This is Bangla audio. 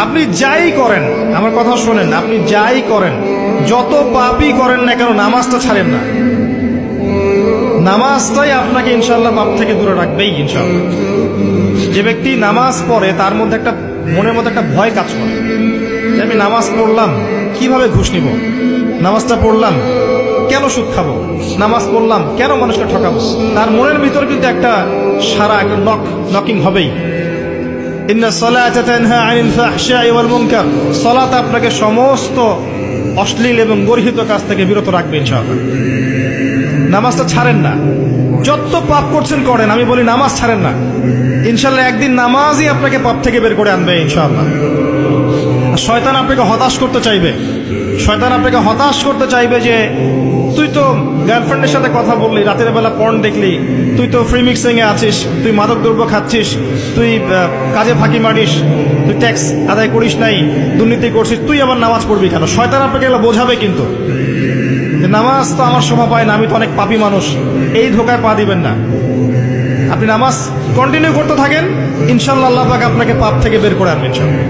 আপনি যাই করেন, আমার কথা শোনেন, আপনি যাই করেন, যত পাপই করেন না কেন, নামাজটা ছাড়েন না। নামাজটাই আপনাকে ইনশাল্লাহ পাপ থেকে দূরে রাখবেই ইনশাল্লাহ। যে ব্যক্তি নামাজ পড়ে তার মধ্যে একটা মনের মধ্যে একটা ভয় কাজ করে যে আমি নামাজ পড়লাম কিভাবে ঘুষ নিব, নামাজটা পড়লাম কেন সুদ খাবো, নামাজ পড়লাম কেন মানুষকে ঠকাবো। তার মনের ভিতর কিন্তু একটা সারা একটা নকিং হবেই। ইন্না সালাতা তানহা আনিল ফাহশাই ওয়াল মুনকার, সালাত আপনাকে সমস্ত অশ্লীল এবং গর্হিত কাজ থেকে বিরত রাখবে ইনশাআল্লাহ। নামাজটা ছাড়েন না, যত পাপ করছেন করেন, আমি বলি নামাজ ছাড়েন না। ইনশাআল্লাহ একদিন নামাজই আপনাকে পাপ থেকে বের করে আনবে ইনশাআল্লাহ। শয়তান আপনাকে হতাশ করতে চাইবে, শয়তান আপনাকে হতাশ করতে চাইবে যে তুই তো গার্লফ্রেন্ডের সাথে কথা বললি, রাতের বেলা পর্ন দেখলি, তুই তো ফ্রি মিক্সিং এ আছিস, তুই মাদক দ্রব্য খাচ্ছিস, তুই কাজে ফাঁকি মারিস, তুই ট্যাক্স আদায় করিস নাই, দুর্নীতি করছিস, তুই আবার নামাজ পড়বি কেন। শয়তান আপনাকে এগুলো বোঝাবে কিন্তু যে নামাজ তো আমার শোভা পায় না, আমি তো অনেক পাপী মানুষ। এই ধোকায় পা দিবেন না। আপনি নামাজ কন্টিনিউ করতে থাকেন, ইনশাআল্লাহ আল্লাহ পাক আপনাকে পাপ থেকে বের করে আনবেন ইনশাআল্লাহ।